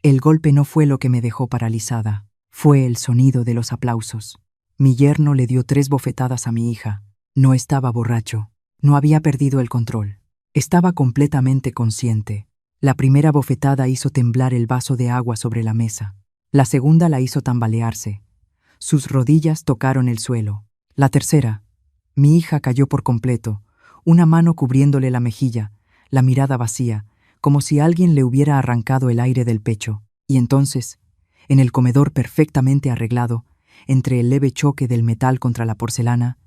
El golpe no fue lo que me dejó paralizada, fue el sonido de los aplausos. Mi yerno le dio 3 bofetadas a mi hija. No estaba borracho, no había perdido el control. Estaba completamente consciente. La primera bofetada hizo temblar el vaso de agua sobre la mesa. La segunda la hizo tambalearse. Sus rodillas tocaron el suelo. La tercera, mi hija cayó por completo, una mano cubriéndole la mejilla, la mirada vacía, como si alguien le hubiera arrancado el aire del pecho. Y entonces, en el comedor perfectamente arreglado, entre el leve choque del metal contra la porcelana,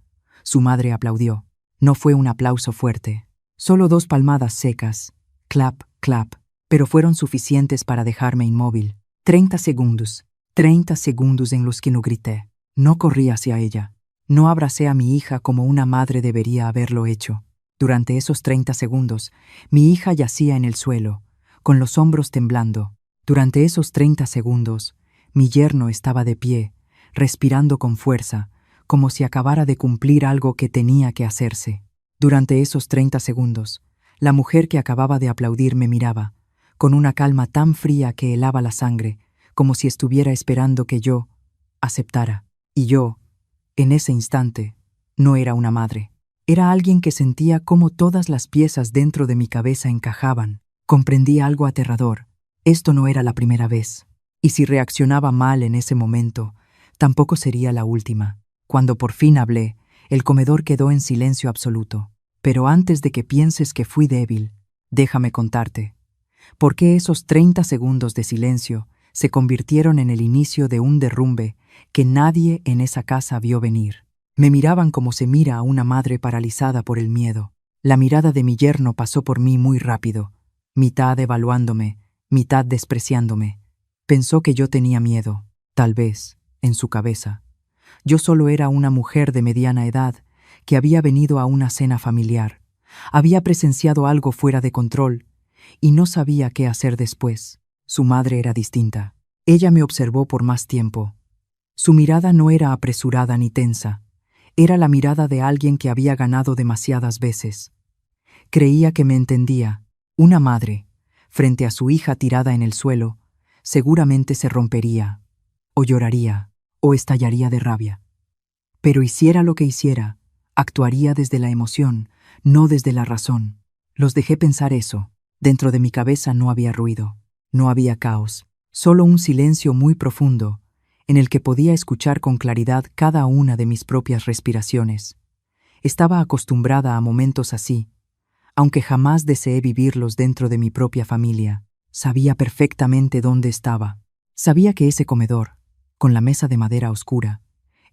su madre aplaudió. No fue un aplauso fuerte, solo 2 palmadas secas, clap, clap, pero fueron suficientes para dejarme inmóvil. 30 segundos en los que no grité. No corrí hacia ella. No abracé a mi hija como una madre debería haberlo hecho. Durante esos 30 segundos, mi hija yacía en el suelo, con los hombros temblando. Durante esos 30 segundos, mi yerno estaba de pie, respirando con fuerza, como si acabara de cumplir algo que tenía que hacerse. Durante esos 30 segundos, la mujer que acababa de aplaudir me miraba, con una calma tan fría que helaba la sangre, como si estuviera esperando que yo aceptara. Y yo, en ese instante, no era una madre. Era alguien que sentía cómo todas las piezas dentro de mi cabeza encajaban. Comprendí algo aterrador. Esto no era la primera vez. Y si reaccionaba mal en ese momento, tampoco sería la última. Cuando por fin hablé, el comedor quedó en silencio absoluto. Pero antes de que pienses que fui débil, déjame contarte. ¿Por qué esos 30 segundos de silencio se convirtieron en el inicio de un derrumbe que nadie en esa casa vio venir? Me miraban como se mira a una madre paralizada por el miedo. La mirada de mi yerno pasó por mí muy rápido, mitad evaluándome, mitad despreciándome. Pensó que yo tenía miedo, tal vez, en su cabeza. Yo solo era una mujer de mediana edad que había venido a una cena familiar. Había presenciado algo fuera de control y no sabía qué hacer después. Su madre era distinta. Ella me observó por más tiempo. Su mirada no era apresurada ni tensa. Era la mirada de alguien que había ganado demasiadas veces. Creía que me entendía. Una madre, frente a su hija tirada en el suelo, seguramente se rompería, o lloraría, o estallaría de rabia. Pero hiciera lo que hiciera, actuaría desde la emoción, no desde la razón. Los dejé pensar eso. Dentro de mi cabeza no había ruido, no había caos, solo un silencio muy profundo, en el que podía escuchar con claridad cada una de mis propias respiraciones. Estaba acostumbrada a momentos así, aunque jamás deseé vivirlos dentro de mi propia familia. Sabía perfectamente dónde estaba. Sabía que ese comedor, con la mesa de madera oscura,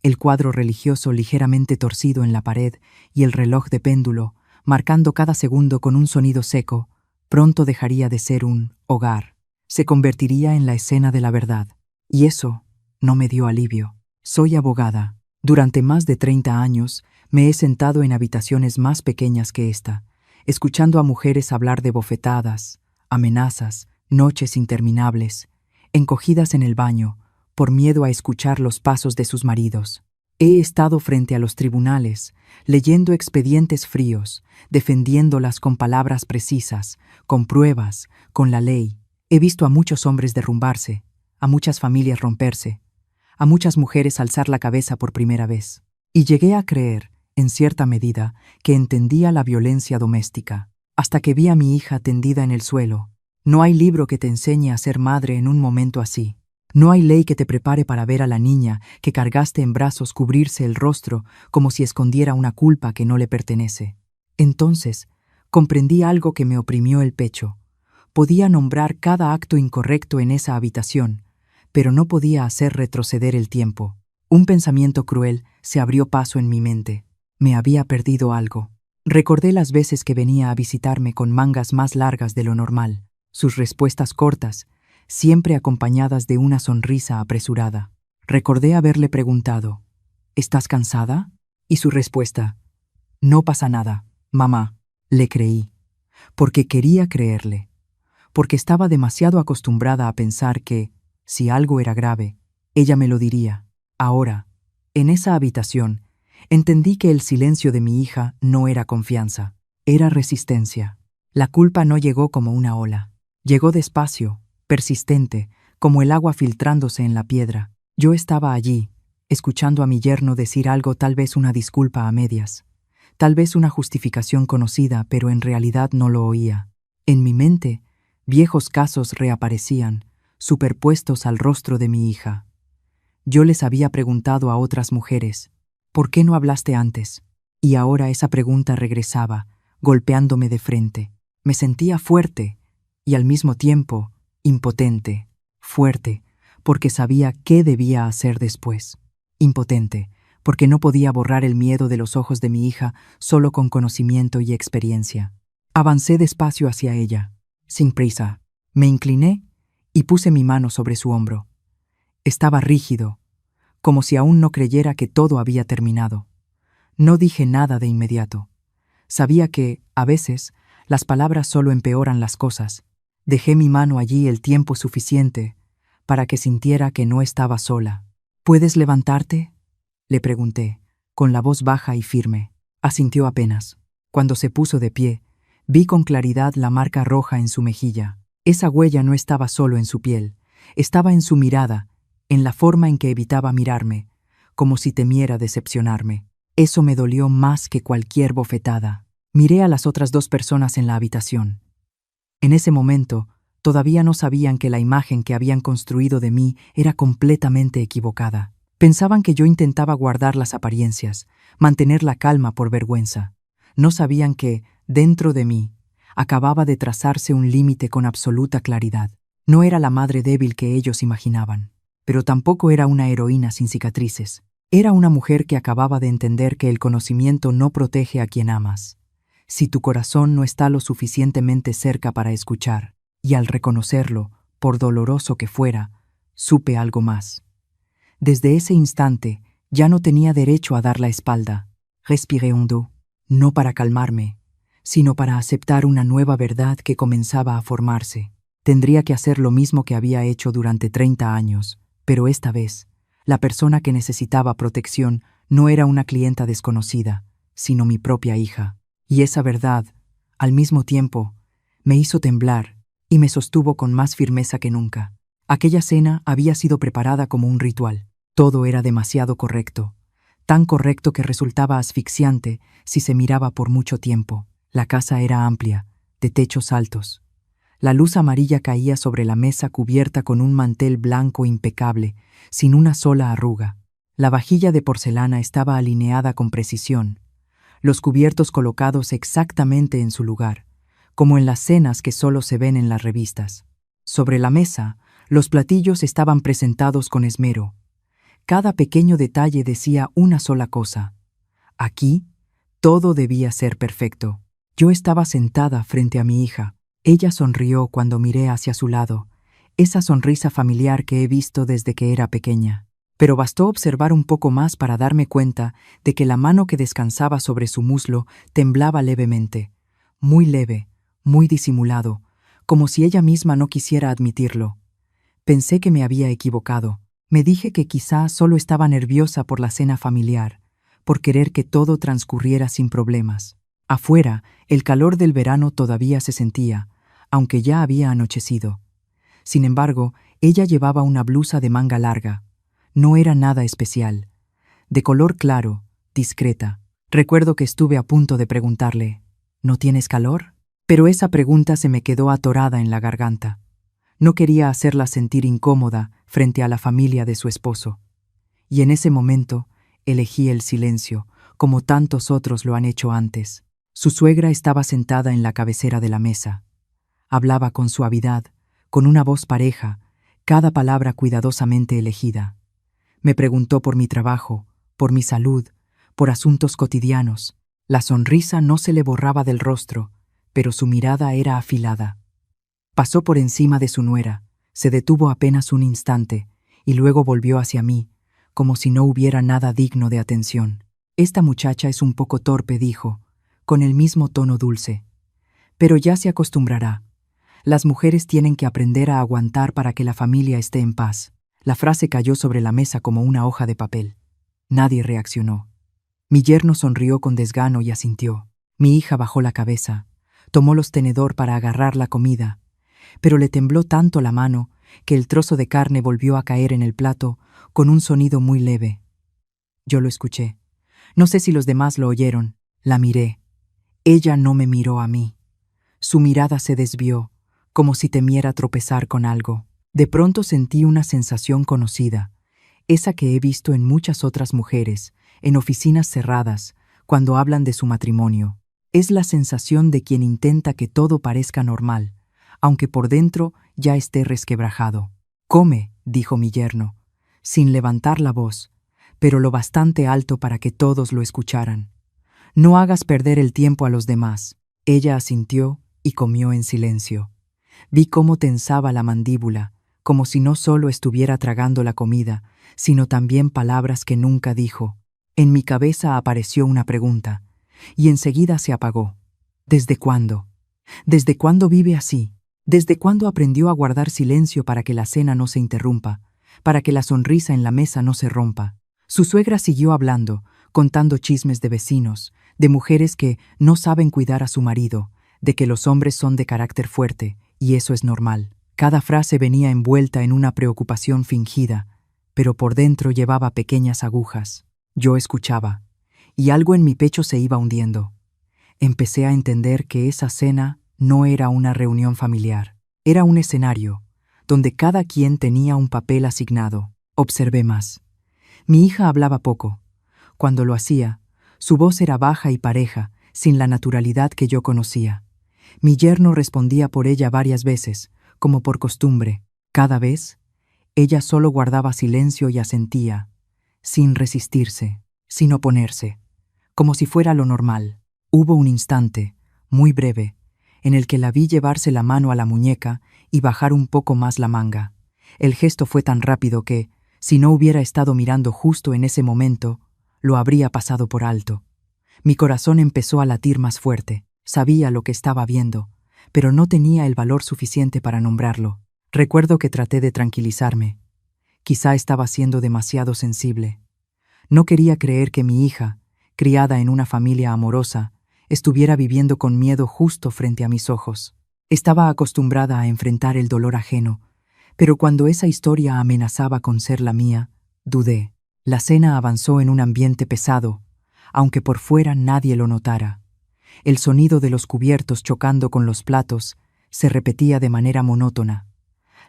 el cuadro religioso ligeramente torcido en la pared y el reloj de péndulo, marcando cada segundo con un sonido seco, pronto dejaría de ser un hogar. Se convertiría en la escena de la verdad. Y eso no me dio alivio. Soy abogada. Durante más de 30 años me he sentado en habitaciones más pequeñas que esta, escuchando a mujeres hablar de bofetadas, amenazas, noches interminables, encogidas en el baño, por miedo a escuchar los pasos de sus maridos. He estado frente a los tribunales, leyendo expedientes fríos, defendiéndolas con palabras precisas, con pruebas, con la ley. He visto a muchos hombres derrumbarse, a muchas familias romperse, a muchas mujeres alzar la cabeza por primera vez. Y llegué a creer, en cierta medida, que entendía la violencia doméstica, hasta que vi a mi hija tendida en el suelo. No hay libro que te enseñe a ser madre en un momento así. No hay ley que te prepare para ver a la niña que cargaste en brazos cubrirse el rostro como si escondiera una culpa que no le pertenece. Entonces, comprendí algo que me oprimió el pecho. Podía nombrar cada acto incorrecto en esa habitación, pero no podía hacer retroceder el tiempo. Un pensamiento cruel se abrió paso en mi mente. Me había perdido algo. Recordé las veces que venía a visitarme con mangas más largas de lo normal, sus respuestas cortas, siempre acompañadas de una sonrisa apresurada. Recordé haberle preguntado, ¿estás cansada? Y su respuesta, no pasa nada, mamá. Le creí, porque quería creerle, porque estaba demasiado acostumbrada a pensar que, si algo era grave, ella me lo diría. Ahora, en esa habitación, entendí que el silencio de mi hija no era confianza, era resistencia. La culpa no llegó como una ola. Llegó despacio, persistente, como el agua filtrándose en la piedra. Yo estaba allí, escuchando a mi yerno decir algo, tal vez una disculpa a medias, tal vez una justificación conocida, pero en realidad no lo oía. En mi mente, viejos casos reaparecían, superpuestos al rostro de mi hija. Yo les había preguntado a otras mujeres, ¿por qué no hablaste antes? Y ahora esa pregunta regresaba, golpeándome de frente. Me sentía fuerte y al mismo tiempo impotente. Fuerte, porque sabía qué debía hacer después. Impotente, porque no podía borrar el miedo de los ojos de mi hija solo con conocimiento y experiencia. Avancé despacio hacia ella, sin prisa. Me incliné y puse mi mano sobre su hombro. Estaba rígido, como si aún no creyera que todo había terminado. No dije nada de inmediato. Sabía que, a veces, las palabras solo empeoran las cosas. Dejé mi mano allí el tiempo suficiente para que sintiera que no estaba sola. ¿Puedes levantarte?, le pregunté, con la voz baja y firme. Asintió apenas. Cuando se puso de pie, vi con claridad la marca roja en su mejilla. Esa huella no estaba solo en su piel, estaba en su mirada, en la forma en que evitaba mirarme, como si temiera decepcionarme. Eso me dolió más que cualquier bofetada. Miré a las otras 2 personas en la habitación. En ese momento, todavía no sabían que la imagen que habían construido de mí era completamente equivocada. Pensaban que yo intentaba guardar las apariencias, mantener la calma por vergüenza. No sabían que, dentro de mí, acababa de trazarse un límite con absoluta claridad. No era la madre débil que ellos imaginaban, pero tampoco era una heroína sin cicatrices. Era una mujer que acababa de entender que el conocimiento no protege a quien amas, si tu corazón no está lo suficientemente cerca para escuchar. Y al reconocerlo, por doloroso que fuera, supe algo más. Desde ese instante, ya no tenía derecho a dar la espalda. Respiré hondo, no para calmarme, sino para aceptar una nueva verdad que comenzaba a formarse. Tendría que hacer lo mismo que había hecho durante 30 años, pero esta vez, la persona que necesitaba protección no era una clienta desconocida, sino mi propia hija. Y esa verdad, al mismo tiempo, me hizo temblar y me sostuvo con más firmeza que nunca. Aquella cena había sido preparada como un ritual. Todo era demasiado correcto, tan correcto que resultaba asfixiante si se miraba por mucho tiempo. La casa era amplia, de techos altos. La luz amarilla caía sobre la mesa cubierta con un mantel blanco impecable, sin una sola arruga. La vajilla de porcelana estaba alineada con precisión, los cubiertos colocados exactamente en su lugar, como en las cenas que solo se ven en las revistas. Sobre la mesa, los platillos estaban presentados con esmero. Cada pequeño detalle decía una sola cosa. Aquí, todo debía ser perfecto. Yo estaba sentada frente a mi hija. Ella sonrió cuando miré hacia su lado, esa sonrisa familiar que he visto desde que era pequeña. Pero bastó observar un poco más para darme cuenta de que la mano que descansaba sobre su muslo temblaba levemente, muy leve, muy disimulado, como si ella misma no quisiera admitirlo. Pensé que me había equivocado. Me dije que quizá solo estaba nerviosa por la cena familiar, por querer que todo transcurriera sin problemas. Afuera, el calor del verano todavía se sentía, aunque ya había anochecido. Sin embargo, ella llevaba una blusa de manga larga. No era nada especial. De color claro, discreta. Recuerdo que estuve a punto de preguntarle, ¿no tienes calor? Pero esa pregunta se me quedó atorada en la garganta. No quería hacerla sentir incómoda frente a la familia de su esposo. Y en ese momento, elegí el silencio, como tantos otros lo han hecho antes. Su suegra estaba sentada en la cabecera de la mesa. Hablaba con suavidad, con una voz pareja, cada palabra cuidadosamente elegida. Me preguntó por mi trabajo, por mi salud, por asuntos cotidianos. La sonrisa no se le borraba del rostro, pero su mirada era afilada. Pasó por encima de su nuera, se detuvo apenas un instante, y luego volvió hacia mí, como si no hubiera nada digno de atención. «Esta muchacha es un poco torpe», dijo, con el mismo tono dulce. «Pero ya se acostumbrará. Las mujeres tienen que aprender a aguantar para que la familia esté en paz». La frase cayó sobre la mesa como una hoja de papel. Nadie reaccionó. Mi yerno sonrió con desgano y asintió. Mi hija bajó la cabeza, tomó los tenedor para agarrar la comida, pero le tembló tanto la mano que el trozo de carne volvió a caer en el plato con un sonido muy leve. Yo lo escuché. No sé si los demás lo oyeron. La miré. Ella no me miró a mí. Su mirada se desvió, como si temiera tropezar con algo. De pronto sentí una sensación conocida, esa que he visto en muchas otras mujeres, en oficinas cerradas, cuando hablan de su matrimonio. Es la sensación de quien intenta que todo parezca normal, aunque por dentro ya esté resquebrajado. «Come», dijo mi yerno, sin levantar la voz, pero lo bastante alto para que todos lo escucharan. «No hagas perder el tiempo a los demás». Ella asintió y comió en silencio. Vi cómo tensaba la mandíbula, como si no solo estuviera tragando la comida, sino también palabras que nunca dijo. En mi cabeza apareció una pregunta, y enseguida se apagó. ¿Desde cuándo? ¿Desde cuándo vive así? ¿Desde cuándo aprendió a guardar silencio para que la cena no se interrumpa, para que la sonrisa en la mesa no se rompa? Su suegra siguió hablando, contando chismes de vecinos, de mujeres que no saben cuidar a su marido, de que los hombres son de carácter fuerte, y eso es normal. Cada frase venía envuelta en una preocupación fingida, pero por dentro llevaba pequeñas agujas. Yo escuchaba, y algo en mi pecho se iba hundiendo. Empecé a entender que esa cena no era una reunión familiar, era un escenario, donde cada quien tenía un papel asignado. Observé más. Mi hija hablaba poco. Cuando lo hacía, su voz era baja y pareja, sin la naturalidad que yo conocía. Mi yerno respondía por ella varias veces, como por costumbre. Cada vez, ella solo guardaba silencio y asentía, sin resistirse, sin oponerse, como si fuera lo normal. Hubo un instante, muy breve, en el que la vi llevarse la mano a la muñeca y bajar un poco más la manga. El gesto fue tan rápido que, si no hubiera estado mirando justo en ese momento, lo habría pasado por alto. Mi corazón empezó a latir más fuerte. Sabía lo que estaba viendo, pero no tenía el valor suficiente para nombrarlo. Recuerdo que traté de tranquilizarme. Quizá estaba siendo demasiado sensible. No quería creer que mi hija, criada en una familia amorosa, estuviera viviendo con miedo justo frente a mis ojos. Estaba acostumbrada a enfrentar el dolor ajeno, pero cuando esa historia amenazaba con ser la mía, dudé. La cena avanzó en un ambiente pesado, aunque por fuera nadie lo notara. El sonido de los cubiertos chocando con los platos se repetía de manera monótona.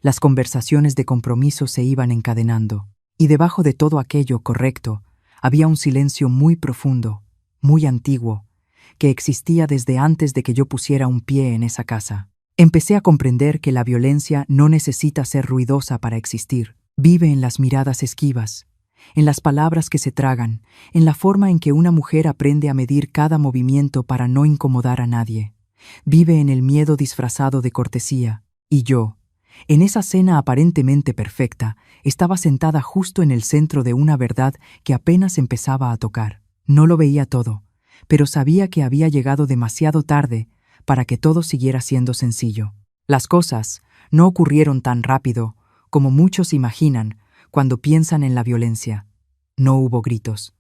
Las conversaciones de compromiso se iban encadenando, y debajo de todo aquello correcto había un silencio muy profundo, muy antiguo, que existía desde antes de que yo pusiera un pie en esa casa. Empecé a comprender que la violencia no necesita ser ruidosa para existir. Vive en las miradas esquivas, en las palabras que se tragan, en la forma en que una mujer aprende a medir cada movimiento para no incomodar a nadie. Vive en el miedo disfrazado de cortesía. Y yo, en esa cena aparentemente perfecta, estaba sentada justo en el centro de una verdad que apenas empezaba a tocar. No lo veía todo, pero sabía que había llegado demasiado tarde para que todo siguiera siendo sencillo. Las cosas no ocurrieron tan rápido como muchos imaginan cuando piensan en la violencia. No hubo gritos,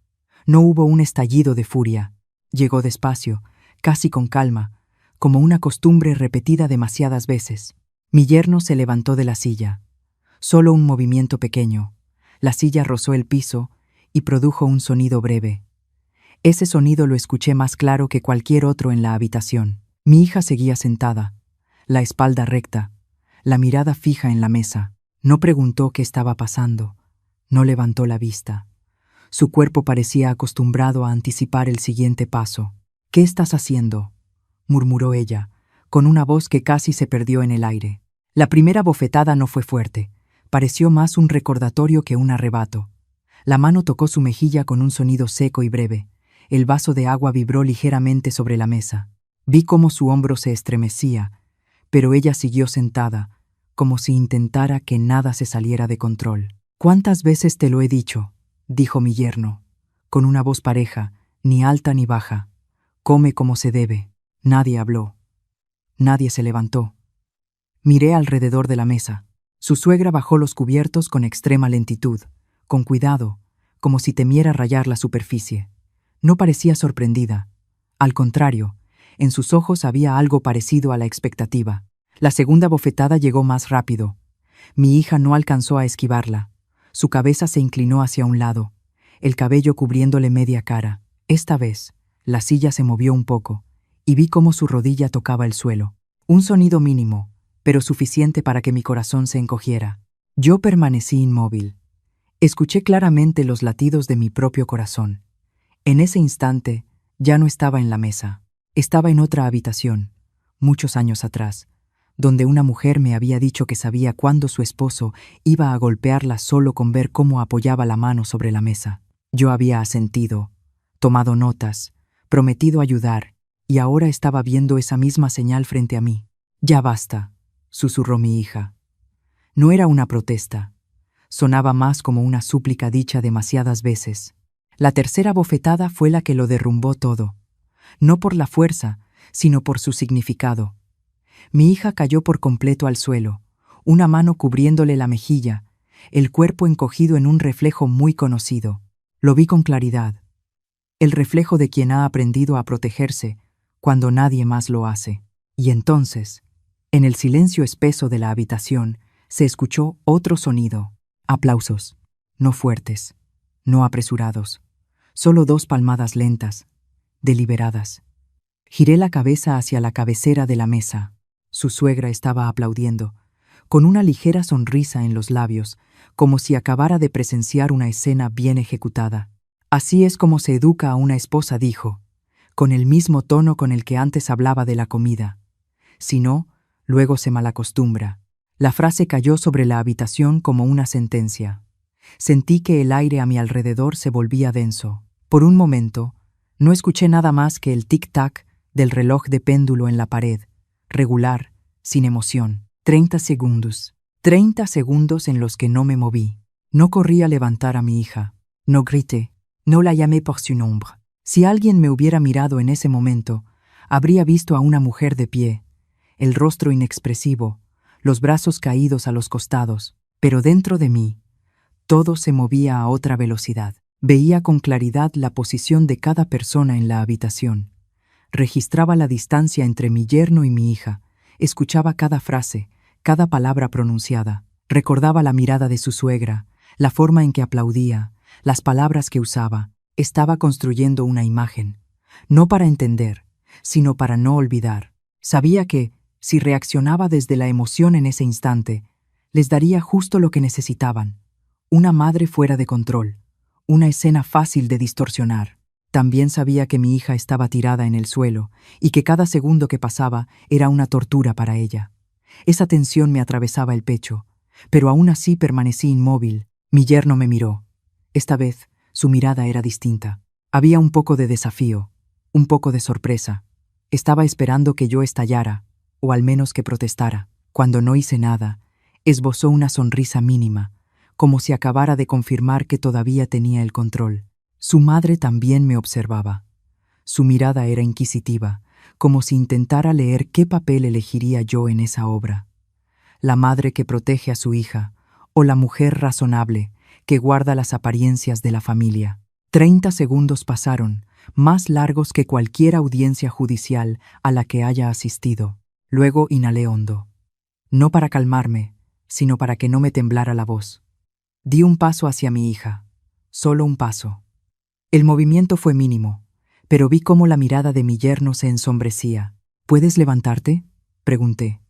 no hubo un estallido de furia. Llegó despacio, casi con calma, como una costumbre repetida demasiadas veces. Mi yerno se levantó de la silla. Solo un movimiento pequeño. La silla rozó el piso y produjo un sonido breve. Ese sonido lo escuché más claro que cualquier otro en la habitación. Mi hija seguía sentada, la espalda recta, la mirada fija en la mesa. No preguntó qué estaba pasando, no levantó la vista. Su cuerpo parecía acostumbrado a anticipar el siguiente paso. «¿Qué estás haciendo?», murmuró ella, con una voz que casi se perdió en el aire. La primera bofetada no fue fuerte, pareció más un recordatorio que un arrebato. La mano tocó su mejilla con un sonido seco y breve. El vaso de agua vibró ligeramente sobre la mesa. Vi cómo su hombro se estremecía, pero ella siguió sentada, como si intentara que nada se saliera de control. «¿Cuántas veces te lo he dicho?», dijo mi yerno, con una voz pareja, ni alta ni baja. «Come como se debe». Nadie habló. Nadie se levantó. Miré alrededor de la mesa. Su suegra bajó los cubiertos con extrema lentitud, con cuidado, como si temiera rayar la superficie. No parecía sorprendida. Al contrario, en sus ojos había algo parecido a la expectativa. La segunda bofetada llegó más rápido. Mi hija no alcanzó a esquivarla. Su cabeza se inclinó hacia un lado, el cabello cubriéndole media cara. Esta vez, la silla se movió un poco, y vi cómo su rodilla tocaba el suelo. Un sonido mínimo, pero suficiente para que mi corazón se encogiera. Yo permanecí inmóvil. Escuché claramente los latidos de mi propio corazón. En ese instante, ya no estaba en la mesa. Estaba en otra habitación, muchos años atrás, donde una mujer me había dicho que sabía cuándo su esposo iba a golpearla solo con ver cómo apoyaba la mano sobre la mesa. Yo había asentido, tomado notas, prometido ayudar, y ahora estaba viendo esa misma señal frente a mí. «Ya basta», susurró mi hija. No era una protesta. Sonaba más como una súplica dicha demasiadas veces. La tercera bofetada fue la que lo derrumbó todo. No por la fuerza, sino por su significado. Mi hija cayó por completo al suelo, una mano cubriéndole la mejilla, el cuerpo encogido en un reflejo muy conocido. Lo vi con claridad. El reflejo de quien ha aprendido a protegerse cuando nadie más lo hace. Y entonces, en el silencio espeso de la habitación, se escuchó otro sonido. Aplausos. No fuertes, no apresurados. Solo 2 palmadas lentas, deliberadas. Giré la cabeza hacia la cabecera de la mesa. Su suegra estaba aplaudiendo, con una ligera sonrisa en los labios, como si acabara de presenciar una escena bien ejecutada. «Así es como se educa a una esposa», dijo, con el mismo tono con el que antes hablaba de la comida. Si no, luego se malacostumbra. La frase cayó sobre la habitación como una sentencia. Sentí que el aire a mi alrededor se volvía denso. Por un momento, no escuché nada más que el tic-tac del reloj de péndulo en la pared, regular, sin emoción. 30 segundos. 30 segundos en los que no me moví. No corrí a levantar a mi hija. No grité. No la llamé por su nombre. Si alguien me hubiera mirado en ese momento, habría visto a una mujer de pie, el rostro inexpresivo, los brazos caídos a los costados, pero dentro de mí, todo se movía a otra velocidad. Veía con claridad la posición de cada persona en la habitación. Registraba la distancia entre mi yerno y mi hija. Escuchaba cada frase, cada palabra pronunciada. Recordaba la mirada de su suegra, la forma en que aplaudía, las palabras que usaba. Estaba construyendo una imagen, no para entender, sino para no olvidar. Sabía que, si reaccionaba desde la emoción en ese instante, les daría justo lo que necesitaban. Una madre fuera de control, una escena fácil de distorsionar. También sabía que mi hija estaba tirada en el suelo y que cada segundo que pasaba era una tortura para ella. Esa tensión me atravesaba el pecho, pero aún así permanecí inmóvil. Mi yerno me miró. Esta vez, su mirada era distinta. Había un poco de desafío, un poco de sorpresa. Estaba esperando que yo estallara, o al menos que protestara. Cuando no hice nada, esbozó una sonrisa mínima, como si acabara de confirmar que todavía tenía el control. Su madre también me observaba. Su mirada era inquisitiva, como si intentara leer qué papel elegiría yo en esa obra. La madre que protege a su hija, o la mujer razonable que guarda las apariencias de la familia. 30 segundos pasaron, más largos que cualquier audiencia judicial a la que haya asistido. Luego inhalé hondo. No para calmarme, sino para que no me temblara la voz. Di un paso hacia mi hija, solo un paso. El movimiento fue mínimo, pero vi cómo la mirada de mi yerno se ensombrecía. «¿Puedes levantarte?», pregunté,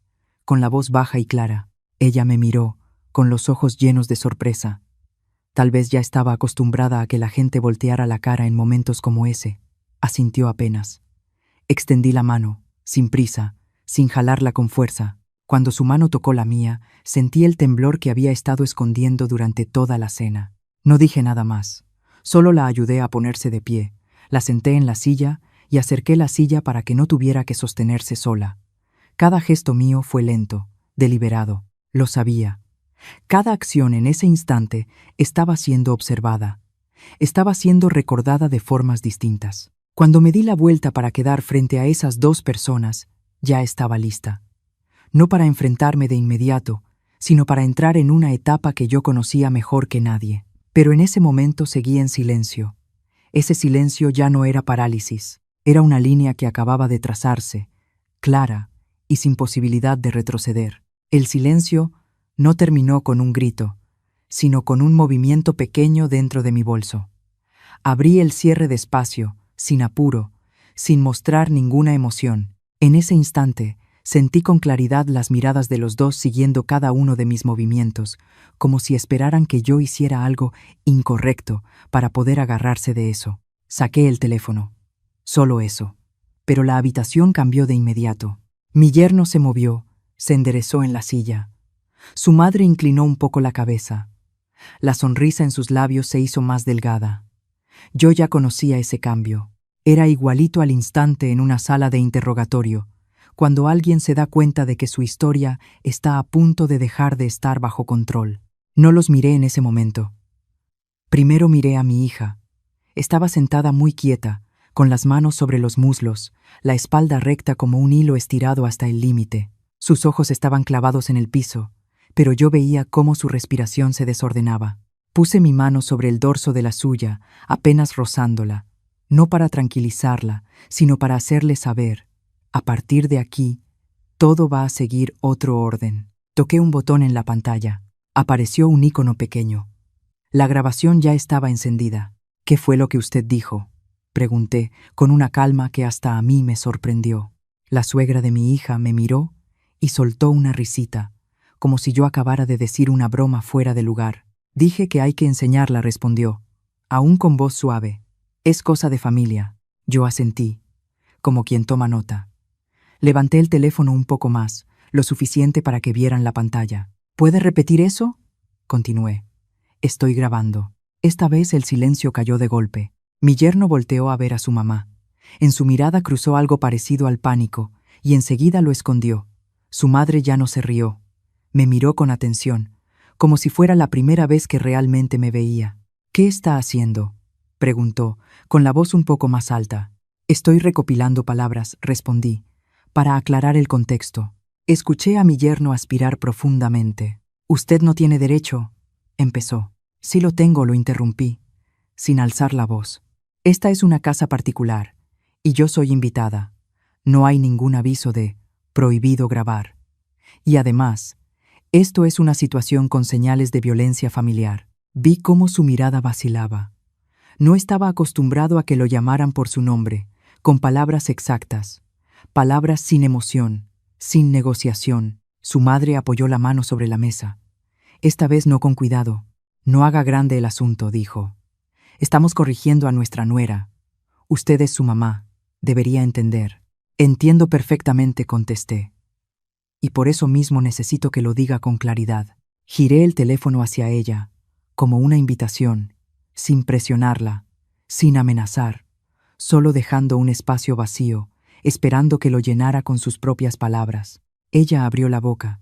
con la voz baja y clara. Ella me miró, con los ojos llenos de sorpresa. Tal vez ya estaba acostumbrada a que la gente volteara la cara en momentos como ese. Asintió apenas. Extendí la mano, sin prisa, sin jalarla con fuerza. Cuando su mano tocó la mía, sentí el temblor que había estado escondiendo durante toda la cena. No dije nada más. Solo la ayudé a ponerse de pie. La senté en la silla y acerqué la silla para que no tuviera que sostenerse sola. Cada gesto mío fue lento, deliberado. Lo sabía. Cada acción en ese instante estaba siendo observada. Estaba siendo recordada de formas distintas. Cuando me di la vuelta para quedar frente a esas 2 personas, ya estaba lista. No para enfrentarme de inmediato, sino para entrar en una etapa que yo conocía mejor que nadie. Pero en ese momento seguí en silencio. Ese silencio ya no era parálisis, era una línea que acababa de trazarse, clara, y sin posibilidad de retroceder. El silencio no terminó con un grito, sino con un movimiento pequeño dentro de mi bolso. Abrí el cierre despacio, sin apuro, sin mostrar ninguna emoción. En ese instante, sentí con claridad las miradas de los dos siguiendo cada uno de mis movimientos, como si esperaran que yo hiciera algo incorrecto para poder agarrarse de eso. Saqué el teléfono. Solo eso. Pero la habitación cambió de inmediato. Mi yerno se movió, se enderezó en la silla. Su madre inclinó un poco la cabeza. La sonrisa en sus labios se hizo más delgada. Yo ya conocía ese cambio. Era igualito al instante en una sala de interrogatorio, cuando alguien se da cuenta de que su historia está a punto de dejar de estar bajo control. No los miré en ese momento. Primero miré a mi hija. Estaba sentada muy quieta, con las manos sobre los muslos, la espalda recta como un hilo estirado hasta el límite. Sus ojos estaban clavados en el piso, pero yo veía cómo su respiración se desordenaba. Puse mi mano sobre el dorso de la suya, apenas rozándola, no para tranquilizarla, sino para hacerle saber, a partir de aquí, todo va a seguir otro orden. Toqué un botón en la pantalla. Apareció un icono pequeño. La grabación ya estaba encendida. ¿Qué fue lo que usted dijo?, pregunté, con una calma que hasta a mí me sorprendió. La suegra de mi hija me miró y soltó una risita, como si yo acabara de decir una broma fuera de lugar. Dije que hay que enseñarla, respondió, aún con voz suave. Es cosa de familia. Yo asentí, como quien toma nota. Levanté el teléfono un poco más, lo suficiente para que vieran la pantalla. ¿Puede repetir eso?, continué. Estoy grabando. Esta vez el silencio cayó de golpe. Mi yerno volteó a ver a su mamá. En su mirada cruzó algo parecido al pánico, y enseguida lo escondió. Su madre ya no se rió. Me miró con atención, como si fuera la primera vez que realmente me veía. ¿Qué está haciendo?, preguntó, con la voz un poco más alta. Estoy recopilando palabras, respondí, para aclarar el contexto. Escuché a mi yerno aspirar profundamente. Usted no tiene derecho, empezó. Sí lo tengo, lo interrumpí, sin alzar la voz. Esta es una casa particular, y yo soy invitada. No hay ningún aviso de prohibido grabar. Y además, esto es una situación con señales de violencia familiar. Vi cómo su mirada vacilaba. No estaba acostumbrado a que lo llamaran por su nombre, con palabras exactas, palabras sin emoción, sin negociación. Su madre apoyó la mano sobre la mesa. Esta vez no con cuidado. No haga grande el asunto, dijo. Estamos corrigiendo a nuestra nuera. Usted es su mamá. Debería entender. Entiendo perfectamente, contesté. Y por eso mismo necesito que lo diga con claridad. Giré el teléfono hacia ella, como una invitación, sin presionarla, sin amenazar, solo dejando un espacio vacío, esperando que lo llenara con sus propias palabras. Ella abrió la boca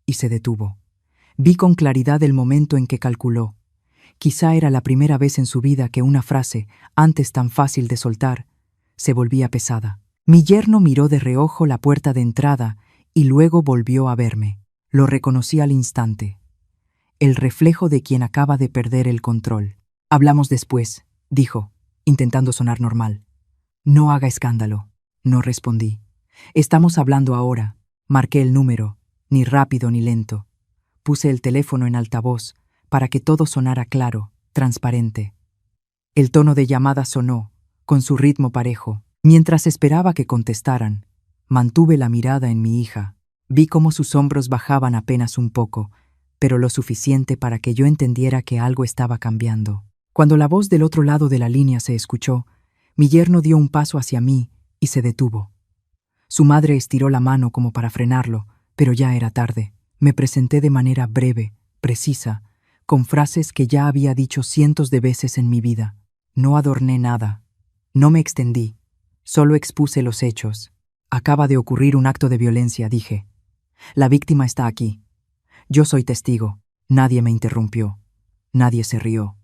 y se detuvo. Vi con claridad el momento en que calculó. Quizá era la primera vez en su vida que una frase, antes tan fácil de soltar, se volvía pesada. Mi yerno miró de reojo la puerta de entrada y luego volvió a verme. Lo reconocí al instante. El reflejo de quien acaba de perder el control. Hablamos después, dijo, intentando sonar normal. No haga escándalo. No respondí. Estamos hablando ahora. Marqué el número, ni rápido ni lento. Puse el teléfono en altavoz para que todo sonara claro, transparente. El tono de llamada sonó, con su ritmo parejo. Mientras esperaba que contestaran, mantuve la mirada en mi hija. Vi cómo sus hombros bajaban apenas un poco, pero lo suficiente para que yo entendiera que algo estaba cambiando. Cuando la voz del otro lado de la línea se escuchó, mi yerno dio un paso hacia mí y se detuvo. Su madre estiró la mano como para frenarlo, pero ya era tarde. Me presenté de manera breve, precisa, con frases que ya había dicho cientos de veces en mi vida. No adorné nada. No me extendí. Solo expuse los hechos. Acaba de ocurrir un acto de violencia, dije. La víctima está aquí. Yo soy testigo. Nadie me interrumpió. Nadie se rió.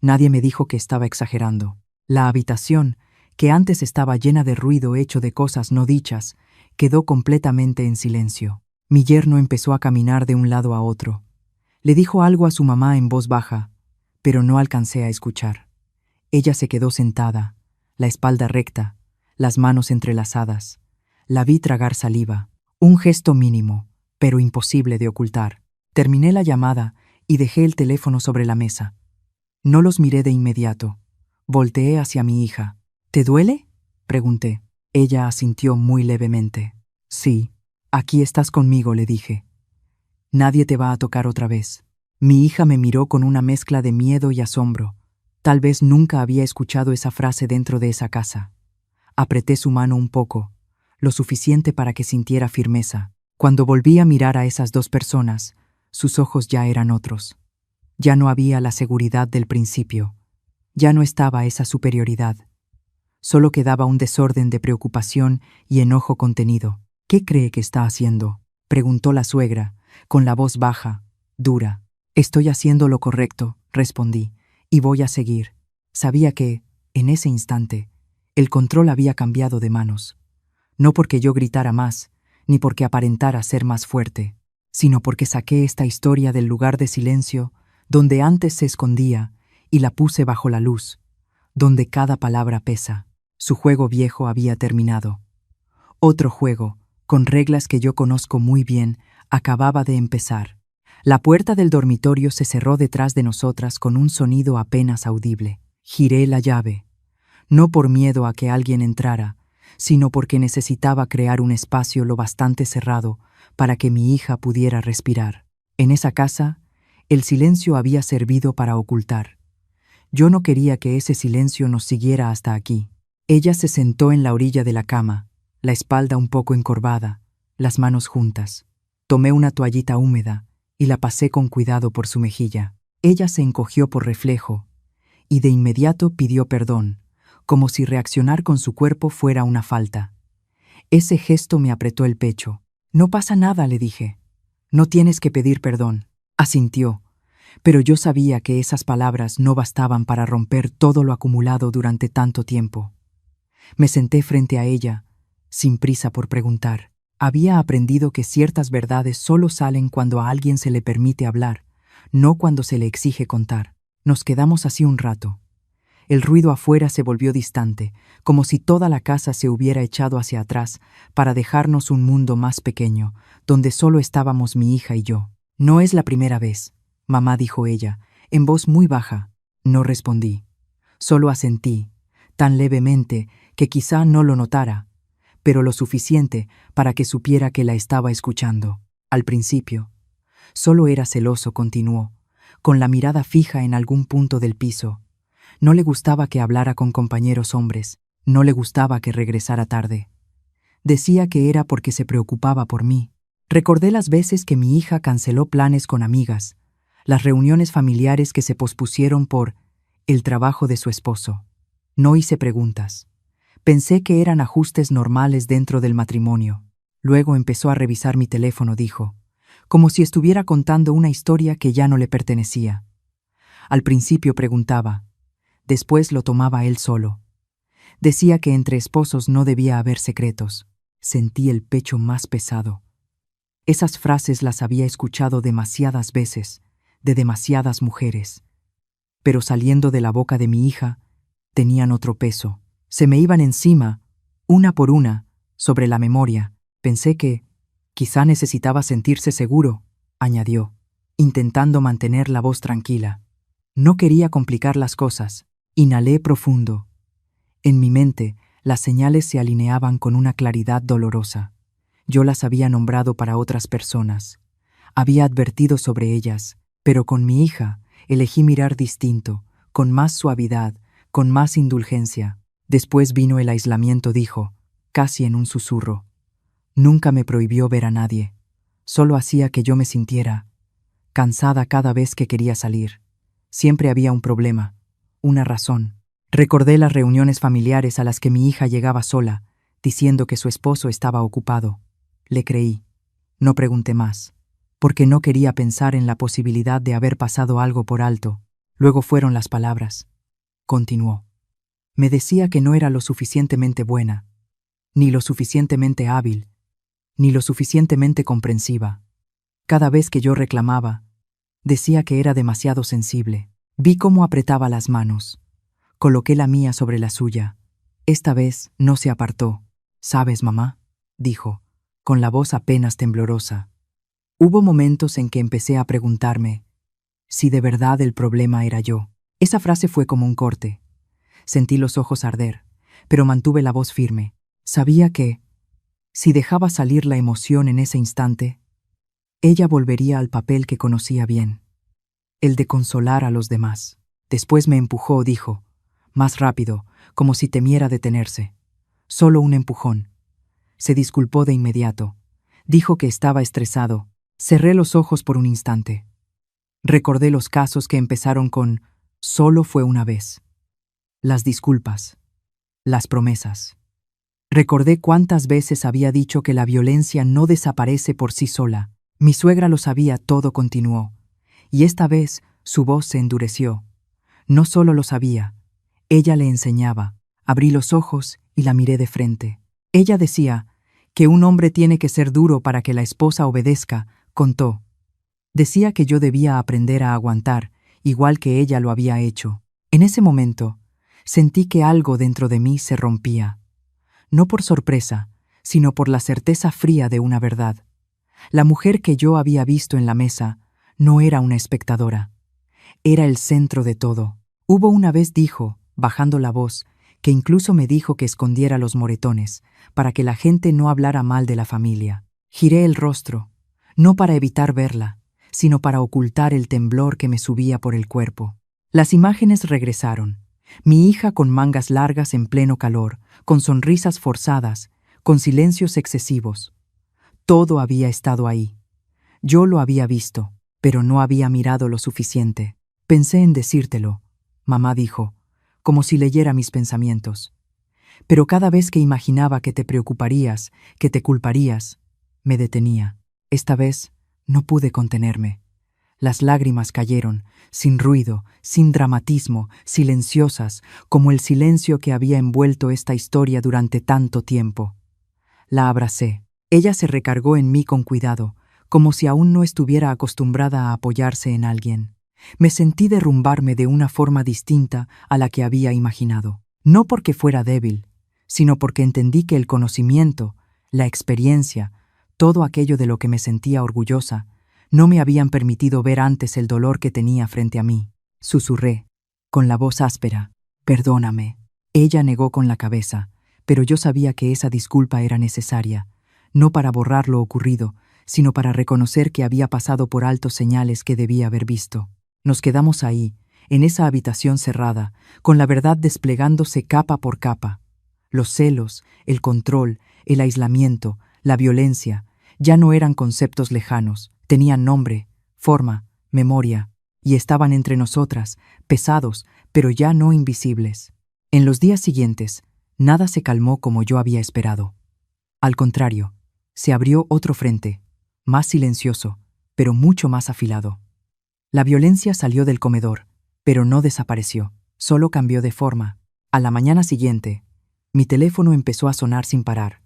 Nadie me dijo que estaba exagerando. La habitación, que antes estaba llena de ruido hecho de cosas no dichas, quedó completamente en silencio. Mi yerno empezó a caminar de un lado a otro. Le dijo algo a su mamá en voz baja, pero no alcancé a escuchar. Ella se quedó sentada, la espalda recta, las manos entrelazadas. La vi tragar saliva. Un gesto mínimo, pero imposible de ocultar. Terminé la llamada y dejé el teléfono sobre la mesa. No los miré de inmediato. Volteé hacia mi hija. ¿Te duele?, pregunté. Ella asintió muy levemente. Sí, aquí estás conmigo, le dije. Nadie te va a tocar otra vez. Mi hija me miró con una mezcla de miedo y asombro. Tal vez nunca había escuchado esa frase dentro de esa casa. Apreté su mano un poco, lo suficiente para que sintiera firmeza. Cuando volví a mirar a esas dos personas, sus ojos ya eran otros. Ya no había la seguridad del principio. Ya no estaba esa superioridad. Solo quedaba un desorden de preocupación y enojo contenido. ¿Qué cree que está haciendo?, preguntó la suegra, con la voz baja, dura. Estoy haciendo lo correcto, respondí, y voy a seguir. Sabía que, en ese instante, el control había cambiado de manos. No porque yo gritara más, ni porque aparentara ser más fuerte, sino porque saqué esta historia del lugar de silencio donde antes se escondía y la puse bajo la luz, donde cada palabra pesa. Su juego viejo había terminado. Otro juego, con reglas que yo conozco muy bien, acababa de empezar. La puerta del dormitorio se cerró detrás de nosotras con un sonido apenas audible. Giré la llave, no por miedo a que alguien entrara, sino porque necesitaba crear un espacio lo bastante cerrado para que mi hija pudiera respirar. En esa casa, el silencio había servido para ocultar. Yo no quería que ese silencio nos siguiera hasta aquí. Ella se sentó en la orilla de la cama, la espalda un poco encorvada, las manos juntas. Tomé una toallita húmeda y la pasé con cuidado por su mejilla. Ella se encogió por reflejo y de inmediato pidió perdón, como si reaccionar con su cuerpo fuera una falta. Ese gesto me apretó el pecho. No pasa nada, le dije. No tienes que pedir perdón. Asintió, pero yo sabía que esas palabras no bastaban para romper todo lo acumulado durante tanto tiempo. Me senté frente a ella, sin prisa por preguntar. Había aprendido que ciertas verdades solo salen cuando a alguien se le permite hablar, no cuando se le exige contar. Nos quedamos así un rato. El ruido afuera se volvió distante, como si toda la casa se hubiera echado hacia atrás para dejarnos un mundo más pequeño, donde solo estábamos mi hija y yo. No es la primera vez, mamá, dijo ella, en voz muy baja. No respondí. Solo asentí, tan levemente que quizá no lo notara, pero lo suficiente para que supiera que la estaba escuchando. Al principio, solo era celoso, continuó, con la mirada fija en algún punto del piso. No le gustaba que hablara con compañeros hombres, no le gustaba que regresara tarde. Decía que era porque se preocupaba por mí. Recordé las veces que mi hija canceló planes con amigas, las reuniones familiares que se pospusieron por el trabajo de su esposo. No hice preguntas. Pensé que eran ajustes normales dentro del matrimonio. Luego empezó a revisar mi teléfono, dijo, como si estuviera contando una historia que ya no le pertenecía. Al principio preguntaba, después lo tomaba él solo. Decía que entre esposos no debía haber secretos. Sentí el pecho más pesado. Esas frases las había escuchado demasiadas veces, de demasiadas mujeres. Pero saliendo de la boca de mi hija, tenían otro peso. Se me iban encima, una por una, sobre la memoria. Pensé que quizá necesitaba sentirse seguro, añadió, intentando mantener la voz tranquila. No quería complicar las cosas. Inhalé profundo. En mi mente, las señales se alineaban con una claridad dolorosa. Yo las había nombrado para otras personas. Había advertido sobre ellas, pero con mi hija elegí mirar distinto, con más suavidad, con más indulgencia. Después vino el aislamiento, dijo, casi en un susurro. Nunca me prohibió ver a nadie. Solo hacía que yo me sintiera cansada cada vez que quería salir. Siempre había un problema, una razón. Recordé las reuniones familiares a las que mi hija llegaba sola, diciendo que su esposo estaba ocupado. Le creí. No pregunté más, porque no quería pensar en la posibilidad de haber pasado algo por alto. Luego fueron las palabras. Continuó. Me decía que no era lo suficientemente buena, ni lo suficientemente hábil, ni lo suficientemente comprensiva. Cada vez que yo reclamaba, decía que era demasiado sensible. Vi cómo apretaba las manos. Coloqué la mía sobre la suya. Esta vez no se apartó. ¿Sabes, mamá?, dijo, con la voz apenas temblorosa. Hubo momentos en que empecé a preguntarme si de verdad el problema era yo. Esa frase fue como un corte. Sentí los ojos arder, pero mantuve la voz firme. Sabía que, si dejaba salir la emoción en ese instante, ella volvería al papel que conocía bien, el de consolar a los demás. Después me empujó, dijo, más rápido, como si temiera detenerse. Solo un empujón. Se disculpó de inmediato. Dijo que estaba estresado. Cerré los ojos por un instante. Recordé los casos que empezaron con «solo fue una vez». Las disculpas. Las promesas. Recordé cuántas veces había dicho que la violencia no desaparece por sí sola. Mi suegra lo sabía, todo continuó. Y esta vez su voz se endureció. No solo lo sabía, ella le enseñaba. Abrí los ojos y la miré de frente. Ella decía que un hombre tiene que ser duro para que la esposa obedezca, contó. Decía que yo debía aprender a aguantar, igual que ella lo había hecho. En ese momento, sentí que algo dentro de mí se rompía. No por sorpresa, sino por la certeza fría de una verdad. La mujer que yo había visto en la mesa no era una espectadora. Era el centro de todo. Hubo una vez, dijo, bajando la voz, que incluso me dijo que escondiera los moretones, para que la gente no hablara mal de la familia. Giré el rostro, no para evitar verla, sino para ocultar el temblor que me subía por el cuerpo. Las imágenes regresaron. Mi hija con mangas largas en pleno calor, con sonrisas forzadas, con silencios excesivos. Todo había estado ahí. Yo lo había visto, pero no había mirado lo suficiente. Pensé en decírtelo, mamá dijo, como si leyera mis pensamientos. Pero cada vez que imaginaba que te preocuparías, que te culparías, me detenía. Esta vez no pude contenerme. Las lágrimas cayeron, sin ruido, sin dramatismo, silenciosas, como el silencio que había envuelto esta historia durante tanto tiempo. La abracé. Ella se recargó en mí con cuidado, como si aún no estuviera acostumbrada a apoyarse en alguien. Me sentí derrumbarme de una forma distinta a la que había imaginado. No porque fuera débil, sino porque entendí que el conocimiento, la experiencia, todo aquello de lo que me sentía orgullosa, no me habían permitido ver antes el dolor que tenía frente a mí. Susurré, con la voz áspera, «Perdóname». Ella negó con la cabeza, pero yo sabía que esa disculpa era necesaria, no para borrar lo ocurrido, sino para reconocer que había pasado por alto señales que debía haber visto. Nos quedamos ahí, en esa habitación cerrada, con la verdad desplegándose capa por capa. Los celos, el control, el aislamiento, la violencia, ya no eran conceptos lejanos, tenían nombre, forma, memoria, y estaban entre nosotras, pesados, pero ya no invisibles. En los días siguientes, nada se calmó como yo había esperado. Al contrario, se abrió otro frente, más silencioso, pero mucho más afilado. La violencia salió del comedor, pero no desapareció, solo cambió de forma. A la mañana siguiente, mi teléfono empezó a sonar sin parar.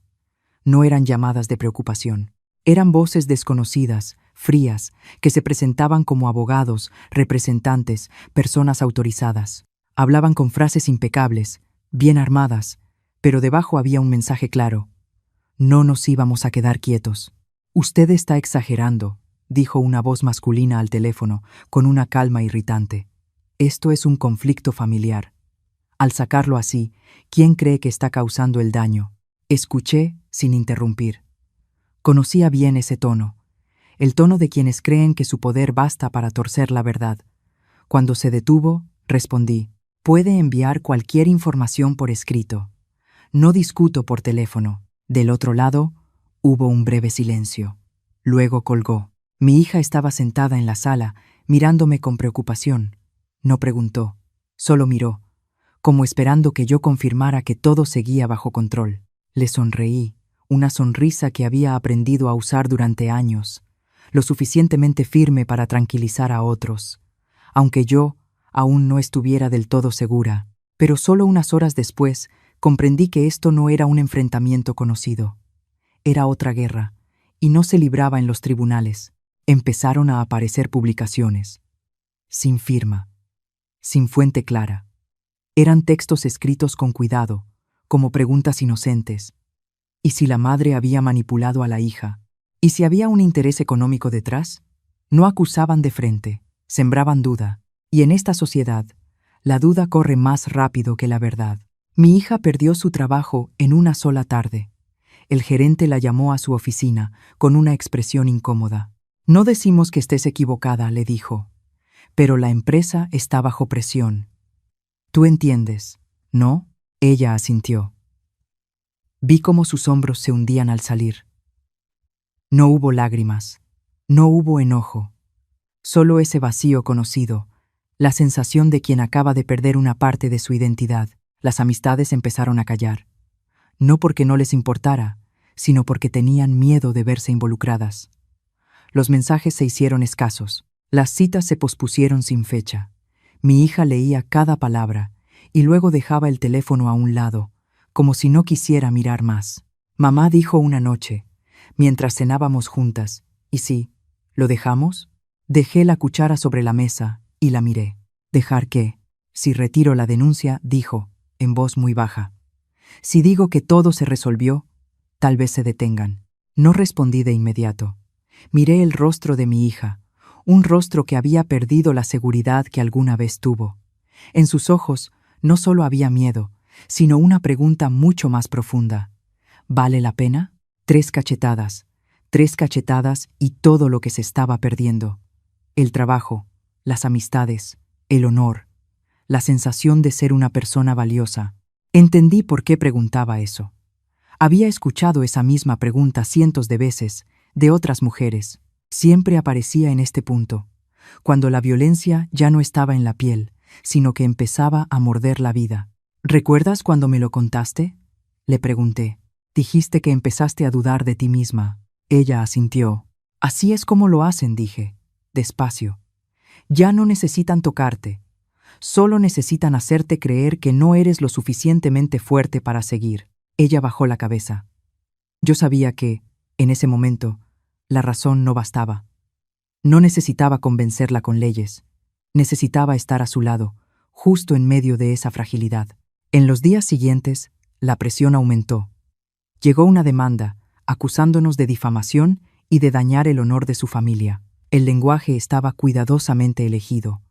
No eran llamadas de preocupación, eran voces desconocidas, frías, que se presentaban como abogados, representantes, personas autorizadas. Hablaban con frases impecables, bien armadas, pero debajo había un mensaje claro. No nos íbamos a quedar quietos. Usted está exagerando, dijo una voz masculina al teléfono, con una calma irritante. Esto es un conflicto familiar. Al sacarlo así, ¿quién cree que está causando el daño? Escuché sin interrumpir. Conocía bien ese tono, el tono de quienes creen que su poder basta para torcer la verdad. Cuando se detuvo, respondí, puede enviar cualquier información por escrito. No discuto por teléfono. Del otro lado, hubo un breve silencio. Luego colgó. Mi hija estaba sentada en la sala, mirándome con preocupación. No preguntó, solo miró, como esperando que yo confirmara que todo seguía bajo control. Le sonreí, una sonrisa que había aprendido a usar durante años, lo suficientemente firme para tranquilizar a otros, aunque yo aún no estuviera del todo segura. Pero solo unas horas después comprendí que esto no era un enfrentamiento conocido. Era otra guerra, y no se libraba en los tribunales. Empezaron a aparecer publicaciones, sin firma, sin fuente clara. Eran textos escritos con cuidado, como preguntas inocentes. ¿Y si la madre había manipulado a la hija? ¿Y si había un interés económico detrás? No acusaban de frente, sembraban duda. Y en esta sociedad, la duda corre más rápido que la verdad. Mi hija perdió su trabajo en una sola tarde. El gerente la llamó a su oficina con una expresión incómoda. No decimos que estés equivocada, le dijo, pero la empresa está bajo presión. Tú entiendes, ¿no? Ella asintió. Vi cómo sus hombros se hundían al salir. No hubo lágrimas, no hubo enojo, solo ese vacío conocido, la sensación de quien acaba de perder una parte de su identidad. Las amistades empezaron a callar, no porque no les importara, sino porque tenían miedo de verse involucradas. Los mensajes se hicieron escasos, las citas se pospusieron sin fecha. Mi hija leía cada palabra y luego dejaba el teléfono a un lado, como si no quisiera mirar más. Mamá dijo una noche, mientras cenábamos juntas, ¿y sí, lo dejamos? Dejé la cuchara sobre la mesa y la miré. ¿Dejar qué? Si retiro la denuncia, dijo, en voz muy baja. Si digo que todo se resolvió, tal vez se detengan. No respondí de inmediato. Miré el rostro de mi hija, un rostro que había perdido la seguridad que alguna vez tuvo. En sus ojos no solo había miedo, sino una pregunta mucho más profunda. ¿Vale la pena? 3 cachetadas y todo lo que se estaba perdiendo. El trabajo, las amistades, el honor, la sensación de ser una persona valiosa. Entendí por qué preguntaba eso. Había escuchado esa misma pregunta cientos de veces, de otras mujeres. Siempre aparecía en este punto, cuando la violencia ya no estaba en la piel, sino que empezaba a morder la vida. ¿Recuerdas cuando me lo contaste? Le pregunté. Dijiste que empezaste a dudar de ti misma. Ella asintió. Así es como lo hacen, dije, despacio. Ya no necesitan tocarte. Solo necesitan hacerte creer que no eres lo suficientemente fuerte para seguir. Ella bajó la cabeza. Yo sabía que, en ese momento, la razón no bastaba. No necesitaba convencerla con leyes. Necesitaba estar a su lado, justo en medio de esa fragilidad. En los días siguientes, la presión aumentó. Llegó una demanda, acusándonos de difamación y de dañar el honor de su familia. El lenguaje estaba cuidadosamente elegido,